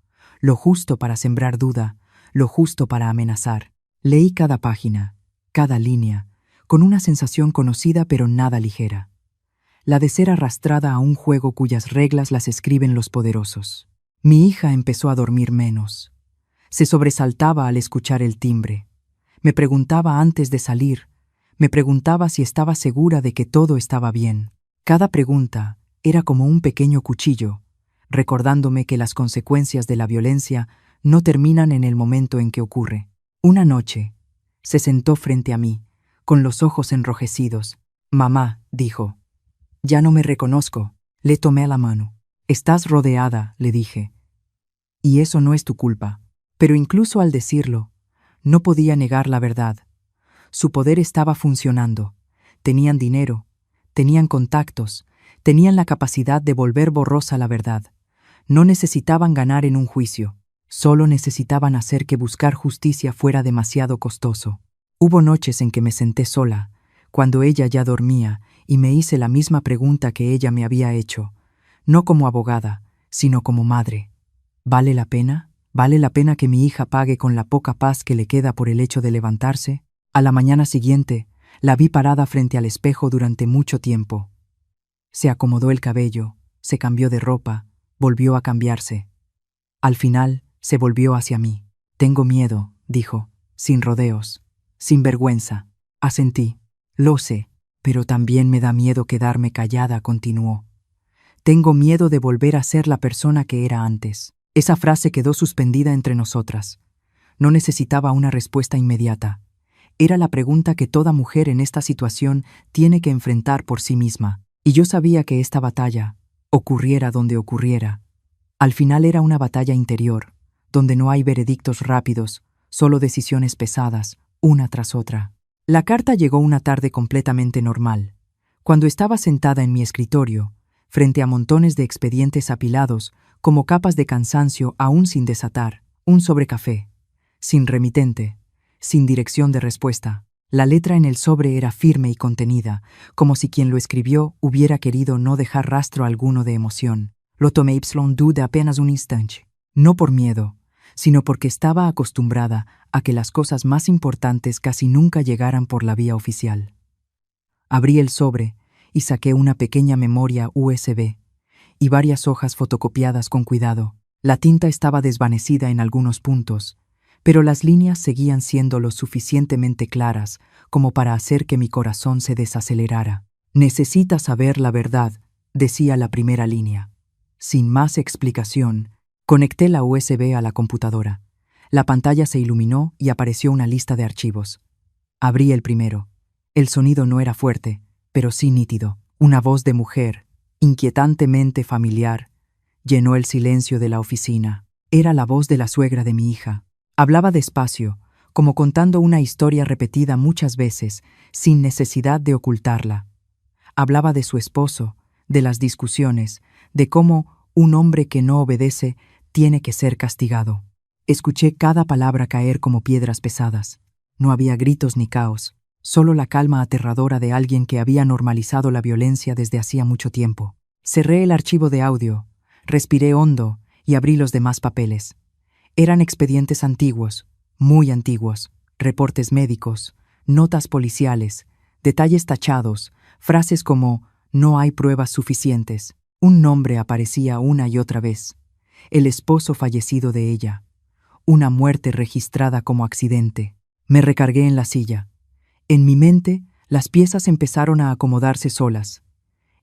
lo justo para sembrar duda, lo justo para amenazar. Leí cada página, cada línea, con una sensación conocida pero nada ligera. La de ser arrastrada a un juego cuyas reglas las escriben los poderosos. Mi hija empezó a dormir menos. Se sobresaltaba al escuchar el timbre. Me preguntaba antes de salir. Me preguntaba si estaba segura de que todo estaba bien. Cada pregunta era como un pequeño cuchillo, recordándome que las consecuencias de la violencia no terminan en el momento en que ocurre. Una noche, se sentó frente a mí, con los ojos enrojecidos. «Mamá», dijo, «ya no me reconozco». Le tomé la mano. «Estás rodeada», le dije. «Y eso no es tu culpa». Pero incluso al decirlo, no podía negar la verdad. Su poder estaba funcionando. Tenían dinero, tenían contactos, tenían la capacidad de volver borrosa la verdad. No necesitaban ganar en un juicio, solo necesitaban hacer que buscar justicia fuera demasiado costoso. Hubo noches en que me senté sola, cuando ella ya dormía, y me hice la misma pregunta que ella me había hecho, no como abogada, sino como madre. ¿Vale la pena? ¿Vale la pena que mi hija pague con la poca paz que le queda por el hecho de levantarse? A la mañana siguiente, la vi parada frente al espejo durante mucho tiempo. Se acomodó el cabello, se cambió de ropa, volvió a cambiarse. Al final, se volvió hacia mí. «Tengo miedo», dijo, sin rodeos, sin vergüenza. Asentí. «Lo sé, pero también me da miedo quedarme callada», continuó. «Tengo miedo de volver a ser la persona que era antes». Esa frase quedó suspendida entre nosotras. No necesitaba una respuesta inmediata. Era la pregunta que toda mujer en esta situación tiene que enfrentar por sí misma. Y yo sabía que esta batalla, ocurriera donde ocurriera, al final era una batalla interior, donde no hay veredictos rápidos, solo decisiones pesadas, una tras otra. La carta llegó una tarde completamente normal. Cuando estaba sentada en mi escritorio, frente a montones de expedientes apilados, como capas de cansancio aún sin desatar, un sobrecafé, sin remitente, sin dirección de respuesta. La letra en el sobre era firme y contenida, como si quien lo escribió hubiera querido no dejar rastro alguno de emoción. Lo tomé y dudé apenas un instante. No por miedo, sino porque estaba acostumbrada a que las cosas más importantes casi nunca llegaran por la vía oficial. Abrí el sobre y saqué una pequeña memoria USB y varias hojas fotocopiadas con cuidado. La tinta estaba desvanecida en algunos puntos, pero las líneas seguían siendo lo suficientemente claras como para hacer que mi corazón se desacelerara. «Necesitas saber la verdad», decía la primera línea. Sin más explicación, conecté la USB a la computadora. La pantalla se iluminó y apareció una lista de archivos. Abrí el primero. El sonido no era fuerte, pero sí nítido. Una voz de mujer, inquietantemente familiar, llenó el silencio de la oficina. Era la voz de la suegra de mi hija. Hablaba despacio, como contando una historia repetida muchas veces, sin necesidad de ocultarla. Hablaba de su esposo, de las discusiones, de cómo un hombre que no obedece tiene que ser castigado. Escuché cada palabra caer como piedras pesadas. No había gritos ni caos, solo la calma aterradora de alguien que había normalizado la violencia desde hacía mucho tiempo. Cerré el archivo de audio, respiré hondo y abrí los demás papeles. Eran expedientes antiguos, muy antiguos, reportes médicos, notas policiales, detalles tachados, frases como «no hay pruebas suficientes». Un nombre aparecía una y otra vez. El esposo fallecido de ella. Una muerte registrada como accidente. Me recargué en la silla. En mi mente, las piezas empezaron a acomodarse solas.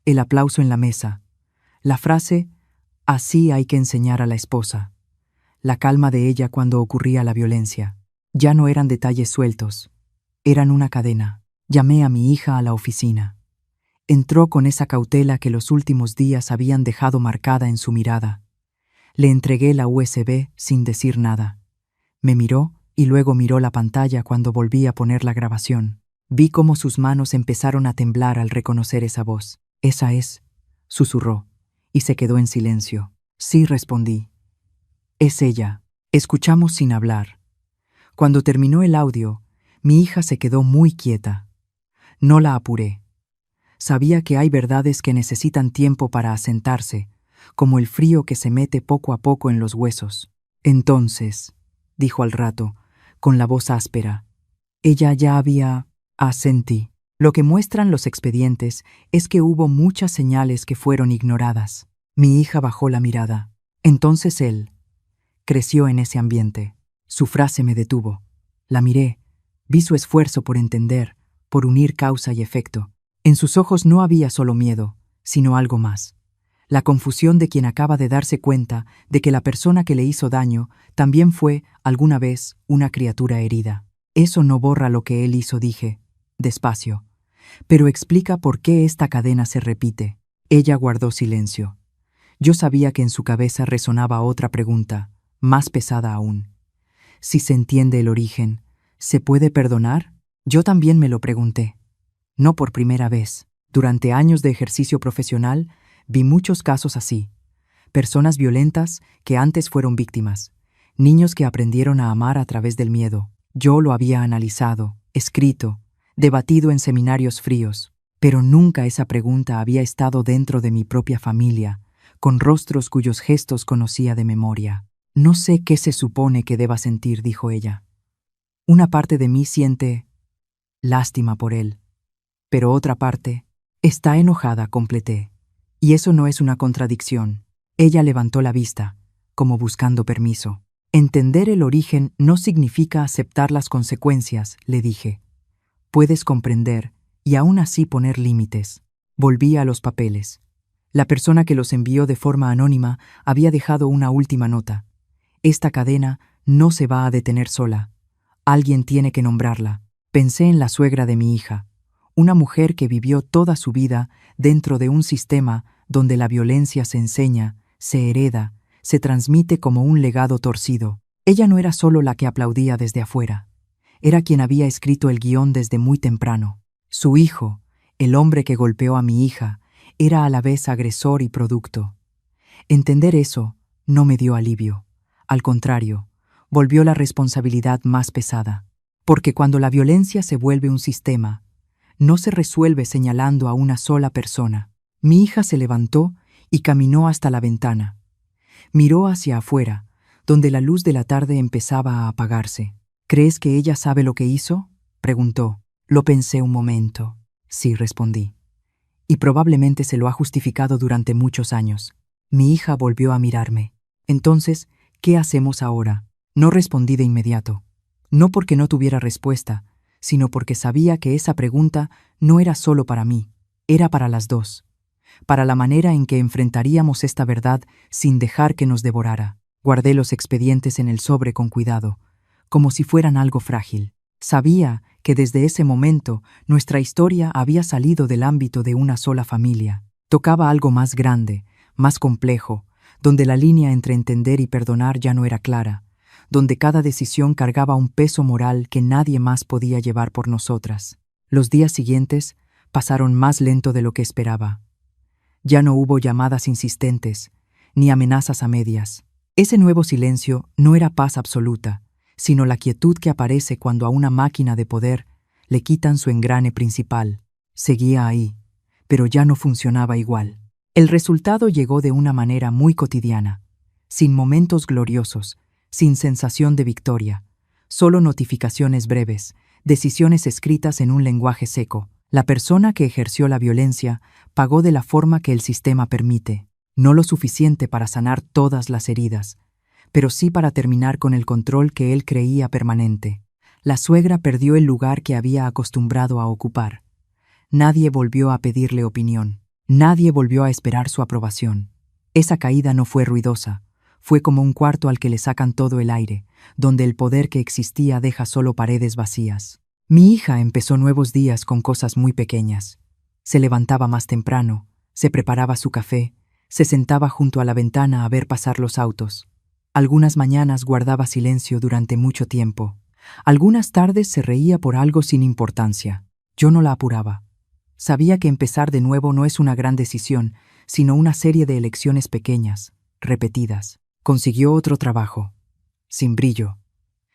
El aplauso en la mesa. La frase «así hay que enseñar a la esposa». La calma de ella cuando ocurría la violencia. Ya no eran detalles sueltos. Eran una cadena. Llamé a mi hija a la oficina. Entró con esa cautela que los últimos días habían dejado marcada en su mirada. Le entregué la USB sin decir nada. Me miró y luego miró la pantalla cuando volví a poner la grabación. Vi cómo sus manos empezaron a temblar al reconocer esa voz. «Esa es», susurró, y se quedó en silencio. «Sí», respondí. «Es ella». Escuchamos sin hablar. Cuando terminó el audio, mi hija se quedó muy quieta. No la apuré. Sabía que hay verdades que necesitan tiempo para asentarse, como el frío que se mete poco a poco en los huesos. «Entonces», dijo al rato, con la voz áspera, «ella ya había...». Asentí. Lo que muestran los expedientes es que hubo muchas señales que fueron ignoradas. Mi hija bajó la mirada. «Entonces él creció en ese ambiente». Su frase me detuvo. La miré. Vi su esfuerzo por entender, por unir causa y efecto. En sus ojos no había solo miedo, sino algo más. La confusión de quien acaba de darse cuenta de que la persona que le hizo daño también fue, alguna vez, una criatura herida. «Eso no borra lo que él hizo», dije, despacio. «Pero explica por qué esta cadena se repite». Ella guardó silencio. Yo sabía que en su cabeza resonaba otra pregunta, más pesada aún. Si se entiende el origen, ¿se puede perdonar? Yo también me lo pregunté. No por primera vez. Durante años de ejercicio profesional, vi muchos casos así. Personas violentas que antes fueron víctimas. Niños que aprendieron a amar a través del miedo. Yo lo había analizado, escrito, debatido en seminarios fríos. Pero nunca esa pregunta había estado dentro de mi propia familia, con rostros cuyos gestos conocía de memoria. «No sé qué se supone que deba sentir», dijo ella. «Una parte de mí siente lástima por él, pero otra parte está enojada», completé. «Y eso no es una contradicción». Ella levantó la vista, como buscando permiso. «Entender el origen no significa aceptar las consecuencias», le dije. «Puedes comprender y aún así poner límites». Volví a los papeles. La persona que los envió de forma anónima había dejado una última nota. «Esta cadena no se va a detener sola. Alguien tiene que nombrarla». Pensé en la suegra de mi hija, una mujer que vivió toda su vida dentro de un sistema donde la violencia se enseña, se hereda, se transmite como un legado torcido. Ella no era solo la que aplaudía desde afuera. Era quien había escrito el guión desde muy temprano. Su hijo, el hombre que golpeó a mi hija, era a la vez agresor y producto. Entender eso no me dio alivio. Al contrario, volvió la responsabilidad más pesada. Porque cuando la violencia se vuelve un sistema, no se resuelve señalando a una sola persona. Mi hija se levantó y caminó hasta la ventana. Miró hacia afuera, donde la luz de la tarde empezaba a apagarse. ¿Crees que ella sabe lo que hizo?, preguntó. Lo pensé un momento. Sí, respondí. Y probablemente se lo ha justificado durante muchos años. Mi hija volvió a mirarme. Entonces, ¿qué hacemos ahora? No respondí de inmediato. No porque no tuviera respuesta, sino porque sabía que esa pregunta no era solo para mí, era para las dos. Para la manera en que enfrentaríamos esta verdad sin dejar que nos devorara. Guardé los expedientes en el sobre con cuidado, como si fueran algo frágil. Sabía que desde ese momento nuestra historia había salido del ámbito de una sola familia. Tocaba algo más grande, más complejo, donde la línea entre entender y perdonar ya no era clara, donde cada decisión cargaba un peso moral que nadie más podía llevar por nosotras. Los días siguientes pasaron más lento de lo que esperaba. Ya no hubo llamadas insistentes, ni amenazas a medias. Ese nuevo silencio no era paz absoluta, sino la quietud que aparece cuando a una máquina de poder le quitan su engrane principal. Seguía ahí, pero ya no funcionaba igual. El resultado llegó de una manera muy cotidiana, sin momentos gloriosos, sin sensación de victoria, solo notificaciones breves, decisiones escritas en un lenguaje seco. La persona que ejerció la violencia pagó de la forma que el sistema permite, no lo suficiente para sanar todas las heridas, pero sí para terminar con el control que él creía permanente. La suegra perdió el lugar que había acostumbrado a ocupar. Nadie volvió a pedirle opinión. Nadie volvió a esperar su aprobación. Esa caída no fue ruidosa. Fue como un cuarto al que le sacan todo el aire, donde el poder que existía deja solo paredes vacías. Mi hija empezó nuevos días con cosas muy pequeñas. Se levantaba más temprano, se preparaba su café, se sentaba junto a la ventana a ver pasar los autos. Algunas mañanas guardaba silencio durante mucho tiempo. Algunas tardes se reía por algo sin importancia. Yo no la apuraba. Sabía que empezar de nuevo no es una gran decisión, sino una serie de elecciones pequeñas, repetidas. Consiguió otro trabajo, sin brillo,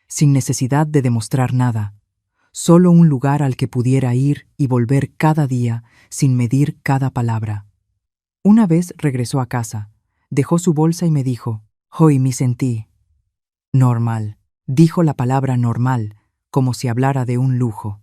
sin necesidad de demostrar nada, solo un lugar al que pudiera ir y volver cada día sin medir cada palabra. Una vez regresó a casa, dejó su bolsa y me dijo: «Hoy me sentí normal». Dijo la palabra normal, como si hablara de un lujo.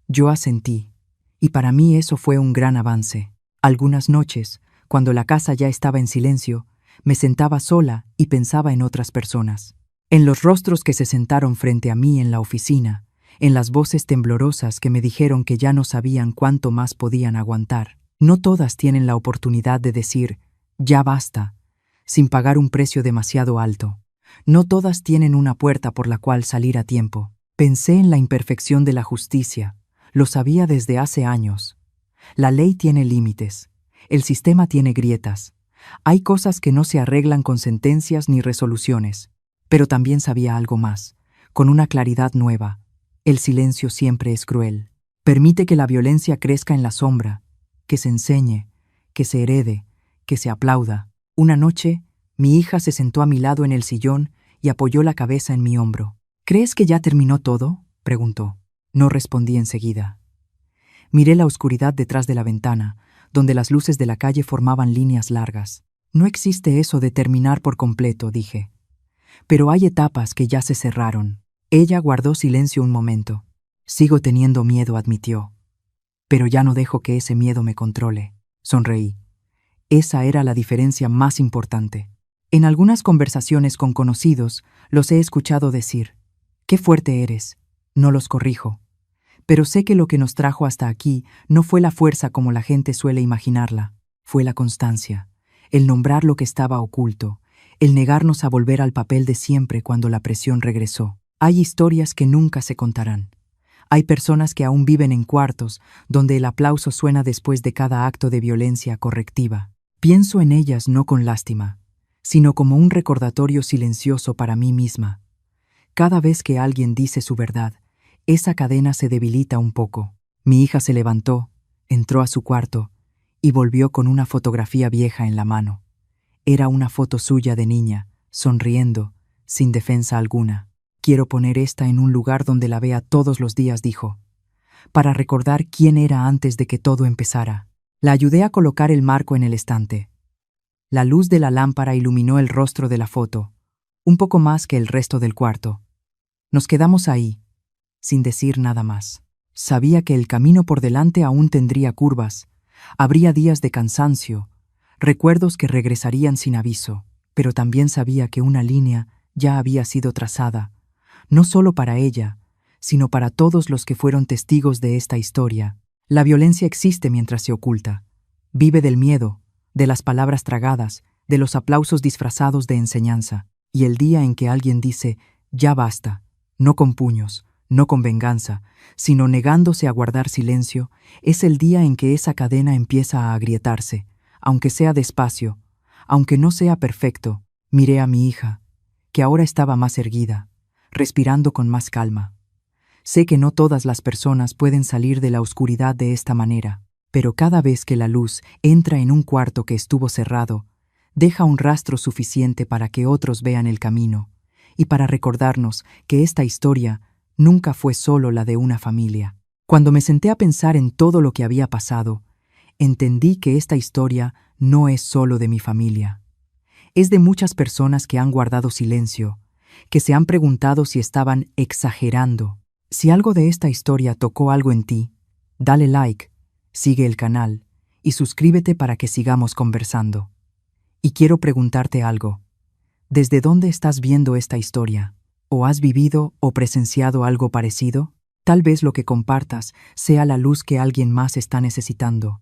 Yo asentí, y para mí eso fue un gran avance. Algunas noches, cuando la casa ya estaba en silencio, me sentaba sola y pensaba en otras personas. En los rostros que se sentaron frente a mí en la oficina, en las voces temblorosas que me dijeron que ya no sabían cuánto más podían aguantar. No todas tienen la oportunidad de decir «ya basta», sin pagar un precio demasiado alto. No todas tienen una puerta por la cual salir a tiempo. Pensé en la imperfección de la justicia. Lo sabía desde hace años. La ley tiene límites. El sistema tiene grietas. Hay cosas que no se arreglan con sentencias ni resoluciones. Pero también sabía algo más, con una claridad nueva. El silencio siempre es cruel. Permite que la violencia crezca en la sombra, que se enseñe, que se herede, que se aplauda. Una noche, mi hija se sentó a mi lado en el sillón y apoyó la cabeza en mi hombro. «¿Crees que ya terminó todo?», preguntó. No respondí enseguida. Miré la oscuridad detrás de la ventana, donde las luces de la calle formaban líneas largas. «No existe eso de terminar por completo», dije. «Pero hay etapas que ya se cerraron». Ella guardó silencio un momento. «Sigo teniendo miedo», admitió. «Pero ya no dejo que ese miedo me controle». Sonreí. Esa era la diferencia más importante. En algunas conversaciones con conocidos los he escuchado decir: «Qué fuerte eres». No los corrijo. Pero sé que lo que nos trajo hasta aquí no fue la fuerza como la gente suele imaginarla. Fue la constancia, el nombrar lo que estaba oculto, el negarnos a volver al papel de siempre cuando la presión regresó. Hay historias que nunca se contarán. Hay personas que aún viven en cuartos donde el aplauso suena después de cada acto de violencia correctiva. Pienso en ellas no con lástima, sino como un recordatorio silencioso para mí misma. Cada vez que alguien dice su verdad, esa cadena se debilita un poco. Mi hija se levantó, entró a su cuarto y volvió con una fotografía vieja en la mano. Era una foto suya de niña, sonriendo, sin defensa alguna. Quiero poner esta en un lugar donde la vea todos los días, dijo, para recordar quién era antes de que todo empezara. La ayudé a colocar el marco en el estante. La luz de la lámpara iluminó el rostro de la foto, un poco más que el resto del cuarto. Nos quedamos ahí, sin decir nada más. Sabía que el camino por delante aún tendría curvas, habría días de cansancio, recuerdos que regresarían sin aviso, pero también sabía que una línea ya había sido trazada, no solo para ella, sino para todos los que fueron testigos de esta historia. La violencia existe mientras se oculta. Vive del miedo, de las palabras tragadas, de los aplausos disfrazados de enseñanza. Y el día en que alguien dice, ya basta, no con puños, no con venganza, sino negándose a guardar silencio, es el día en que esa cadena empieza a agrietarse, aunque sea despacio, aunque no sea perfecto. Miré a mi hija, que ahora estaba más erguida, respirando con más calma. Sé que no todas las personas pueden salir de la oscuridad de esta manera, pero cada vez que la luz entra en un cuarto que estuvo cerrado, deja un rastro suficiente para que otros vean el camino y para recordarnos que esta historia nunca fue solo la de una familia. Cuando me senté a pensar en todo lo que había pasado, entendí que esta historia no es solo de mi familia. Es de muchas personas que han guardado silencio, que se han preguntado si estaban exagerando. Si algo de esta historia tocó algo en ti, dale like, sigue el canal y suscríbete para que sigamos conversando. Y quiero preguntarte algo. ¿Desde dónde estás viendo esta historia? ¿O has vivido o presenciado algo parecido? Tal vez lo que compartas sea la luz que alguien más está necesitando.